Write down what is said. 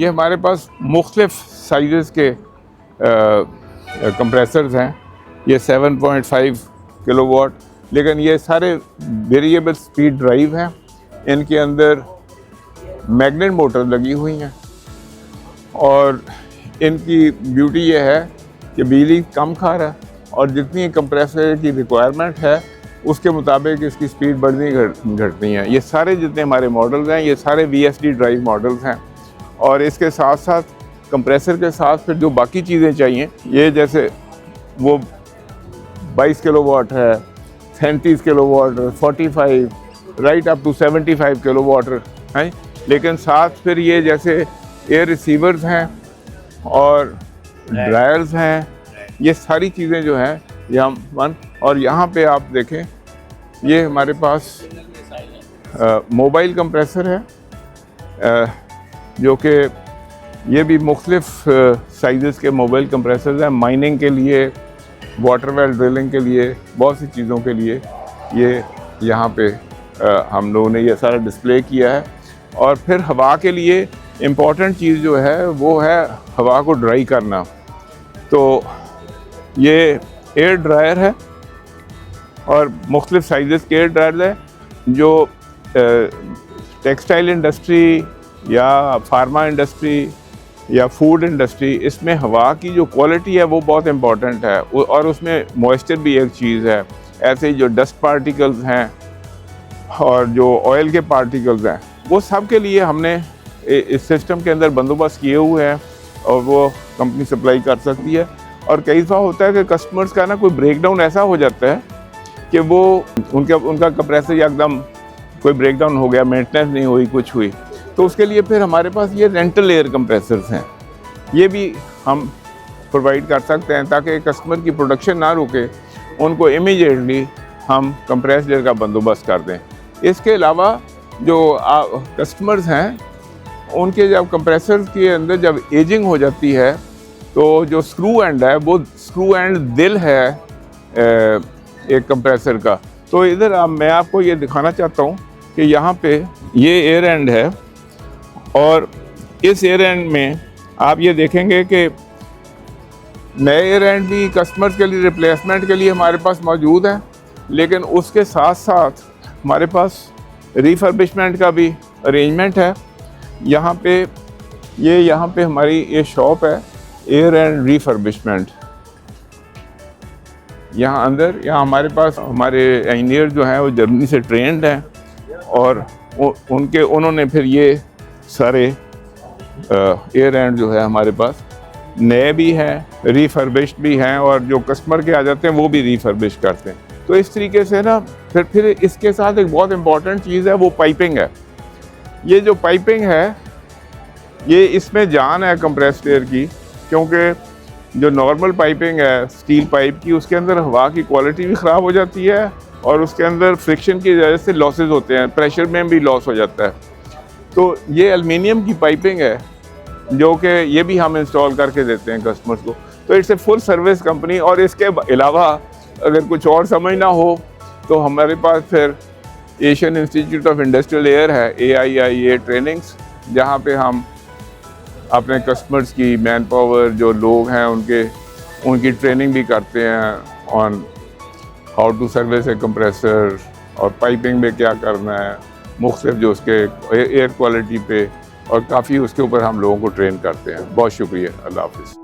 ये हमारे पास मुख्तलिफ साइज़ के कंप्रेसर्स हैं। ये 7.5 किलोवाट, लेकिन ये सारे वेरिएबल स्पीड ड्राइव हैं। इनके अंदर मैग्नेट मोटर लगी हुई हैं और इनकी ब्यूटी ये है कि बिजली कम खा रहा है और जितनी कंप्रेसर की रिक्वायरमेंट है उसके मुताबिक इसकी स्पीड बढ़नी घटनी है। ये सारे जितने हमारे मॉडल्स हैं ये सारे VSD ड्राइव मॉडल्स हैं और इसके साथ साथ कंप्रेसर के साथ फिर जो बाकी चीज़ें चाहिए, ये जैसे वो 22 किलोवाट है, 37 kilowatt, 45 right up to 75 kilowatt हैं। लेकिन साथ फिर ये जैसे एयर रिसीवर्स हैं और ड्रायर्स हैं, ये सारी चीज़ें जो हैं यहाँ और यहाँ पे आप देखें ये हमारे पास मोबाइल कंप्रेसर है जो कि ये भी मुख्तलिफ साइज़ के मोबाइल कंप्रेसर हैं। माइनिंग के लिए, वाटर वेल ड्रिलिंग के लिए, बहुत सी चीज़ों के लिए ये यहाँ पे हम लोगों ने ये सारा डिस्प्ले किया है। और फिर हवा के लिए इम्पॉर्टेंट चीज़ जो है वो है हवा को ड्राई करना। तो ये एयर ड्रायर है और मुख्तलिफ साइज़ के एयर ड्रायर है जो टेक्सटाइल इंडस्ट्री या फार्मा इंडस्ट्री या फूड इंडस्ट्री, इसमें हवा की जो क्वालिटी है वो बहुत इम्पॉर्टेंट है और उसमें मॉइस्चर भी एक चीज़ है। ऐसे जो डस्ट पार्टिकल्स हैं और जो ऑयल के पार्टिकल्स हैं वो सब के लिए हमने इस सिस्टम के अंदर बंदोबस्त किए हुए हैं और वो कंपनी सप्लाई कर सकती है। और कई दफ़ा होता है कि कस्टमर्स का ना कोई ब्रेकडाउन ऐसा हो जाता है कि वो उनका कंप्रेसर एकदम कोई ब्रेकडाउन हो गया, मेंटेनेंस नहीं हुई, कुछ हुई, तो उसके लिए फिर हमारे पास ये रेंटल एयर कंप्रेसर्स हैं, ये भी हम प्रोवाइड कर सकते हैं ताकि कस्टमर की प्रोडक्शन ना रुके, उनको इमीडिएटली हम कंप्रेस्ड एयर का बंदोबस्त कर दें। इसके अलावा जो कस्टमर्स हैं उनके जब कंप्रेसर के अंदर जब एजिंग हो जाती है तो जो स्क्रू एंड है वो स्क्रू एंड दिल है एक कंप्रेसर का। तो इधर मैं आपको ये दिखाना चाहता हूँ कि यहाँ पे ये एयर एंड है और इस एयर एंड में आप ये देखेंगे कि नए एयर एंड भी कस्टमर्स के लिए रिप्लेसमेंट के लिए हमारे पास मौजूद है, लेकिन उसके साथ साथ हमारे पास रिफर्बिशमेंट का भी अरेंजमेंट है। यहाँ पे हमारी ये शॉप है एयर एंड रिफर्बिशमेंट। यहाँ हमारे पास हमारे इंजीनियर जो हैं वो जर्मनी से ट्रेंड हैं और उन्होंने फिर ये सारे एयर एंड जो है हमारे पास नए भी हैं, रिफर्बिश्ड भी हैं और जो कस्टमर के आ जाते हैं वो भी रिफर्बिश करते हैं। तो इस तरीके से ना फिर इसके साथ एक बहुत इम्पॉर्टेंट चीज़ है वो पाइपिंग है। ये जो पाइपिंग है ये इसमें जान है कंप्रेस्ड एयर की, क्योंकि जो नॉर्मल पाइपिंग है स्टील पाइप की उसके अंदर हवा की क्वालिटी भी ख़राब हो जाती है और उसके अंदर फ्रिक्शन की वजह से लॉसेस होते हैं, प्रेशर में भी लॉस हो जाता है। तो ये एल्युमिनियम की पाइपिंग है जो कि ये भी हम इंस्टॉल करके देते हैं कस्टमर्स को। तो it's a full service company. और इसके अलावा अगर कुछ और समझना हो तो हमारे पास फिर Asian institute of industrial air है, AIIA ट्रेनिंग्स, जहाँ पे हम अपने कस्टमर्स की मैन पावर जो लोग हैं उनकी ट्रेनिंग भी करते हैं on how to service a compressor और पाइपिंग में क्या करना है, मुख्तलिफ जो उसके एयर क्वालिटी पे, और काफ़ी उसके ऊपर हम लोगों को ट्रेन करते हैं। बहुत शुक्रिया। अल्लाह हाफ़िज़।